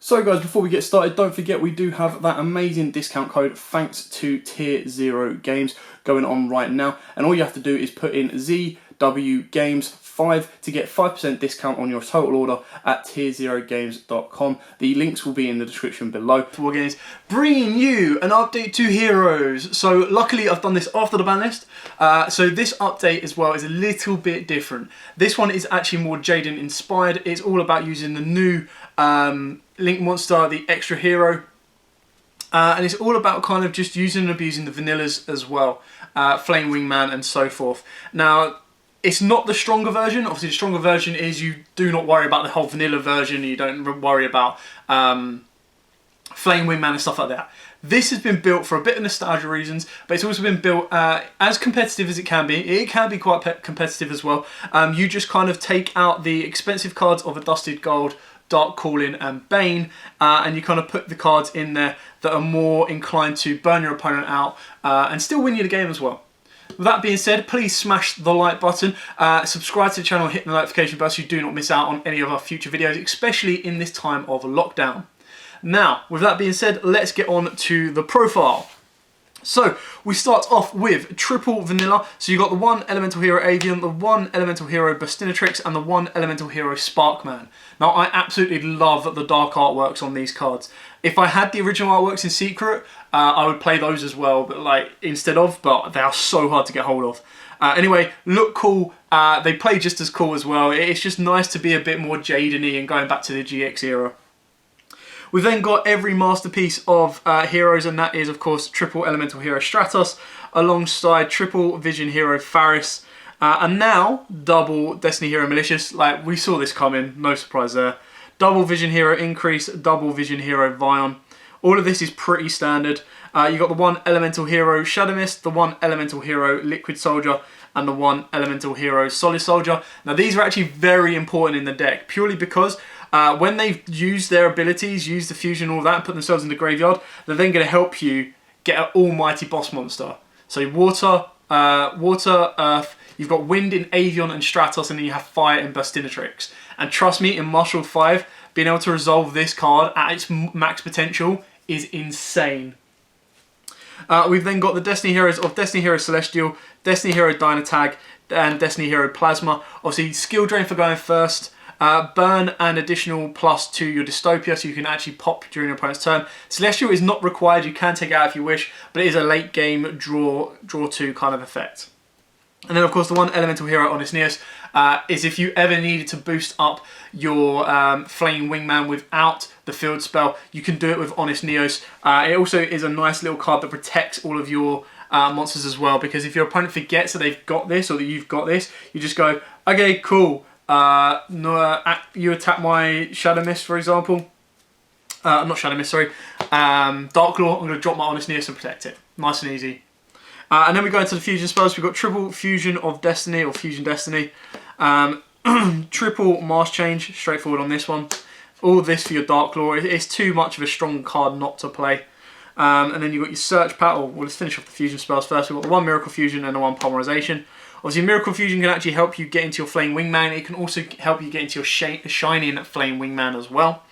So guys, before we get started, don't forget we do have that amazing discount code thanks to Tier 0 Games going on right now. And all you have to do is put in ZWGames5 to get 5% discount on your total order at tier0games.com. The links will be in the description below. War Games bringing you an update to Heroes. So luckily I've done this after the ban list. So this update as well is a little bit different. This one is actually more Jaden inspired. It's all about using the new Link monster, the extra hero, and it's all about kind of just using and abusing the vanillas as well, Flame Wingman and so forth. Now, it's not the stronger version. Obviously, the stronger version is you do not worry about the whole vanilla version. You don't worry about Flame Wingman and stuff like that. This has been built for a bit of nostalgia reasons, but it's also been built as competitive as it can be. It can be quite competitive as well. You just kind of take out the expensive cards of a Dusted Gold, Dark Calling and Bane, and you kind of put the cards in there that are more inclined to burn your opponent out and still win you the game as well. With that being said, please smash the like button, subscribe to the channel, hit the notification bell so you do not miss out on any of our future videos, especially in this time of lockdown. Now, with that being said, let's get on to the profile. So, we start off with triple vanilla. So you've got the one elemental hero Avian, the one elemental hero Bastinatrix, and the one elemental hero Sparkman. Now, I absolutely love the dark artworks on these cards. If I had the original artworks in secret, I would play those as well, but instead of, but they are so hard to get hold of. Anyway, look cool. They play just as cool as well. It's just nice to be a bit more Jaden-y and going back to the GX era. We've then got every masterpiece of heroes, and that is, of course, triple elemental hero Stratos, alongside triple vision hero Faris, and now double Destiny hero Malicious. Like, we saw this coming, no surprise there. Double vision hero Increase, double vision hero Vion. All of this is pretty standard. You've got the one elemental hero Shadow Mist, the one elemental hero Liquid Soldier, and the one elemental hero Solid Soldier. Now, these are actually very important in the deck, purely because when they've used their abilities, used the fusion, all that, and put themselves in the graveyard, they're then going to help you get an almighty boss monster. So water, earth, you've got wind in Avion and Stratos, and then you have fire in Bastinatrix. And trust me, in Marshall 5, being able to resolve this card at its max potential is insane. We've then got the Destiny heroes of Destiny Hero Celestial, Destiny Hero Dynatag, and Destiny Hero Plasma. Obviously, skill drain for going first. Burn an additional +2 your Dystopia, so you can actually pop during your opponent's turn. Celestial is not required, you can take it out if you wish, but it is a late game draw 2 kind of effect. And then, of course, the one elemental hero Honest Neos is if you ever needed to boost up your Flame Wingman without the field spell, you can do it with Honest Neos. It also is a nice little card that protects all of your monsters as well, because if your opponent forgets that they've got this or that you've got this, you just go, okay, cool. You attack my Shadow Mist, for example. Not Shadow Mist, sorry. Dark Claw, I'm going to drop my Honest Neos and protect it. Nice and easy. And then we go into the fusion spells. We've got triple fusion of Destiny, or fusion Destiny. Triple mask change, straightforward on this one. All this for your Dark Claw. It's too much of a strong card not to play. And then you've got your search pattern. Well, let's finish off the fusion spells first. We've got the one Miracle Fusion and the one Polymerization. Obviously, Miracle Fusion can actually help you get into your Flame Wingman. It can also help you get into your Shining Flame Wingman as well.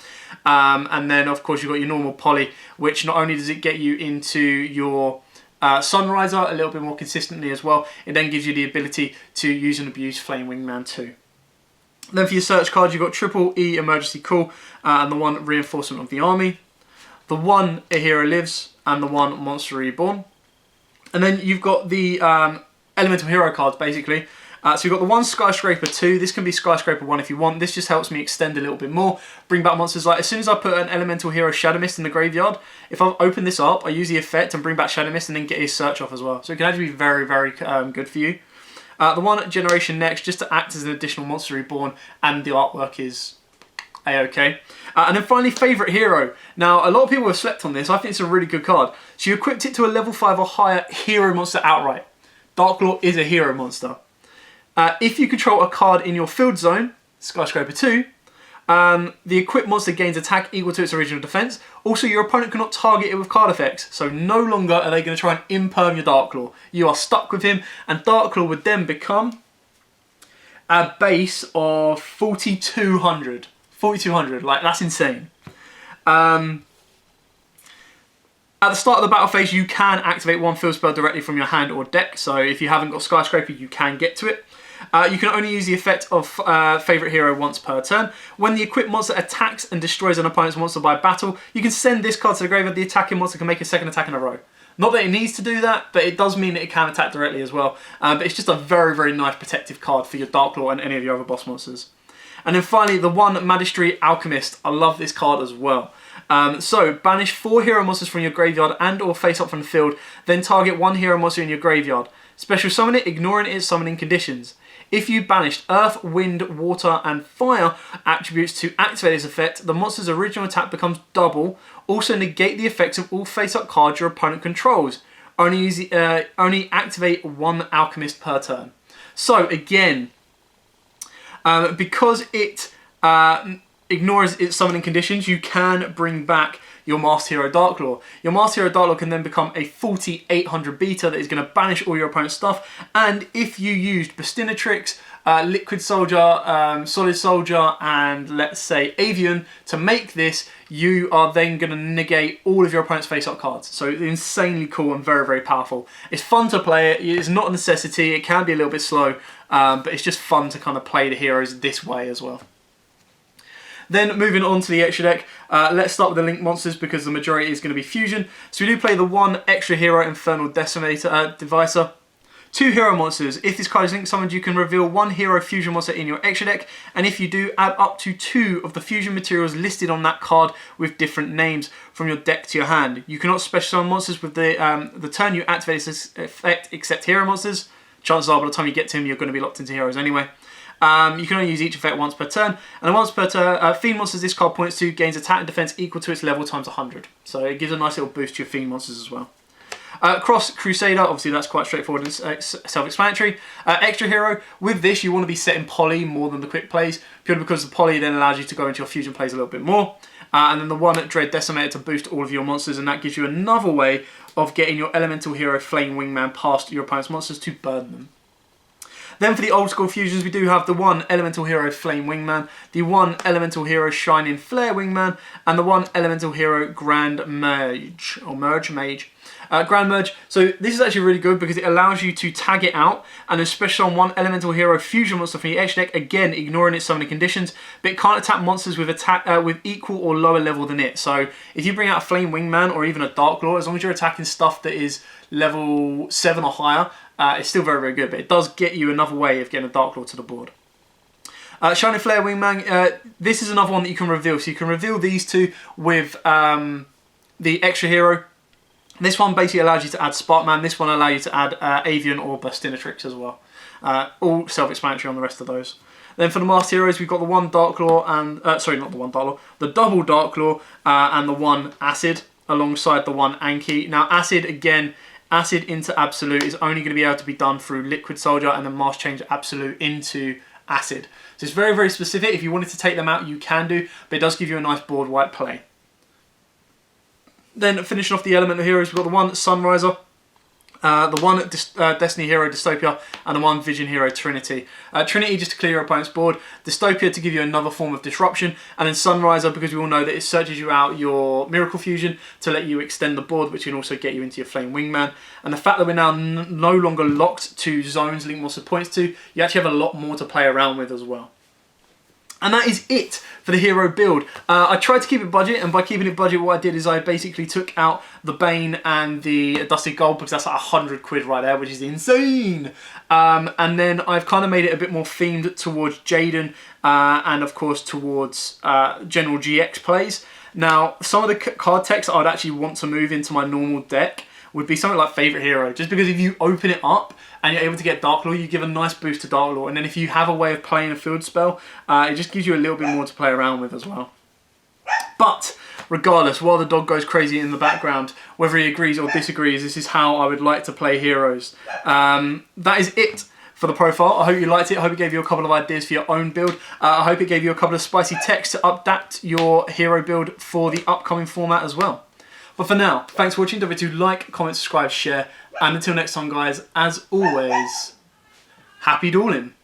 And then, of course, you've got your normal Poly, which not only does it get you into your Sunriser a little bit more consistently as well, it then gives you the ability to use and abuse Flame Wingman too. Then for your search cards, you've got triple E Emergency Call and the one Reinforcement of the Army, the one A Hero Lives, and the one Monster Reborn. And then you've got the elemental hero cards, basically. So you've got the one Skyscraper 2. This can be Skyscraper 1 if you want. This just helps me extend a little bit more. Bring back monsters like, as soon as I put an elemental hero Shadow Mist in the graveyard, if I open this up, I use the effect and bring back Shadow Mist and then get his search off as well. So it can actually be very, very good for you. The one Generation Next, just to act as an additional Monster Reborn, and the artwork is A-okay. And then finally, Favourite Hero. Now, a lot of people have slept on this. I think it's a really good card. So you equipped it to a level 5 or higher hero monster outright. Darklaw is a hero monster. If you control a card in your field zone, Skyscraper 2, the equipped monster gains attack equal to its original defense. Also, your opponent cannot target it with card effects, so no longer are they going to try and imperm your Darklaw. You are stuck with him, and Darklaw would then become a base of 4,200. 4,200, like, that's insane. At the start of the battle phase, you can activate one field spell directly from your hand or deck. So if you haven't got Skyscraper, you can get to it. You can only use the effect of favourite hero once per turn. When the equipped monster attacks and destroys an opponent's monster by battle, you can send this card to the graveyard. The attacking monster can make a second attack in a row. Not that it needs to do that, but it does mean that it can attack directly as well. But it's just a very, very nice protective card for your Dark Lord and any of your other boss monsters. And then finally, the one Magistry Alchemist. I love this card as well. So, banish 4 hero monsters from your graveyard and or face up from the field, then target 1 hero monster in your graveyard. Special summon it, ignoring its summoning conditions. If you banished Earth, Wind, Water and Fire attributes to activate this effect, the monster's original attack becomes double. Also negate the effects of all face-up cards your opponent controls. Only activate 1 Alchemist per turn. So, again, because it ignores its summoning conditions, you can bring back your Master Hero Dark Lord. Your Master Hero Dark Lord can then become a 4800 beta that is going to banish all your opponent's stuff. And if you used Bastinatrix, Liquid Soldier, Solid Soldier, and let's say Avian to make this, you are then going to negate all of your opponent's face-up cards. So insanely cool and very, very powerful. It's fun to play it. It's not a necessity. It can be a little bit slow, but it's just fun to kind of play the heroes this way as well. Then moving on to the extra deck, let's start with the Link monsters because the majority is going to be fusion. So we do play the 1 extra hero Infernal Devicer. 2 hero monsters. If this card is Link summoned, you can reveal 1 hero fusion monster in your extra deck, and if you do, add up to 2 of the fusion materials listed on that card with different names from your deck to your hand. You cannot special summon monsters with the turn you activate this effect except hero monsters. Chances are by the time you get to him, you're going to be locked into heroes anyway. You can only use each effect once per turn, and once per turn, Fiend monsters this card points to gains attack and defense equal to its level times 100. So it gives a nice little boost to your Fiend monsters as well. Cross Crusader, obviously that's quite straightforward and self-explanatory. Extra hero, with this you want to be setting poly more than the quick plays, purely because the poly then allows you to go into your fusion plays a little bit more. And then the 1 Dread Decimator to boost all of your monsters, and that gives you another way of getting your elemental hero Flame Wingman past your opponent's monsters to burn them. Then for the old school fusions, we do have the 1 Elemental Hero Flame Wingman, the 1 Elemental Hero Shining Flare Wingman, and the 1 Elemental Hero Grand Mage, or Mage. Grand Merge. So this is actually really good because it allows you to tag it out and then special on 1 Elemental Hero Fusion monster from your extra deck, again ignoring its summoning conditions, but it can't attack monsters with with equal or lower level than it. So if you bring out a Flame Wingman or even a Dark Lord, as long as you're attacking stuff that is level 7 or higher, it's still very, very good, but it does get you another way of getting a Dark Lord to the board. Shining Flare Wingman, this is another one that you can reveal. So you can reveal these 2 with the extra hero. This one basically allows you to add Sparkman. This one allows you to add Avian or Bastinatrix as well. All self-explanatory on the rest of those. Then for the Master Heroes, we've got the 1 Dark Lord and... sorry, not the 1 Dark Lord. The double Dark Lord and the 1 Acid alongside the 1 Anki. Now Acid, again, Acid into Absolute is only going to be able to be done through Liquid Soldier and then Master Change Absolute into Acid. So it's very, very specific. If you wanted to take them out, you can do, but it does give you a nice board wipe play. Then finishing off the Elemental Heroes, we've got the 1 Sunriser, the 1 Destiny Hero Dystopia, and the 1 Vision Hero Trinity. Trinity just to clear your opponent's board, Dystopia to give you another form of disruption, and then Sunriser because we all know that it searches you out your Miracle Fusion to let you extend the board, which can also get you into your Flame Wingman. And the fact that we're now no longer locked to zones Link Monster points to, you actually have a lot more to play around with as well. And that is it for the hero build. I tried to keep it budget, and by keeping it budget, what I did is I basically took out the Bane and the Dusted Gold because that's like 100 quid right there, which is insane. And then I've kind of made it a bit more themed towards Jaden and of course towards general GX plays. Now, some of the card text I'd actually want to move into my normal deck would be something like Favourite Hero, just because if you open it up and you're able to get Dark Lord, you give a nice boost to Dark Lord, and then if you have a way of playing a field spell, it just gives you a little bit more to play around with as well. But regardless, while the dog goes crazy in the background, whether he agrees or disagrees, this is how I would like to play heroes. That is it for the profile. I hope you liked it. I hope it gave you a couple of ideas for your own build. I hope it gave you a couple of spicy texts to adapt your hero build for the upcoming format as well. But for now, thanks for watching. Don't forget to like, comment, subscribe, share, and until next time guys, as always, happy dueling.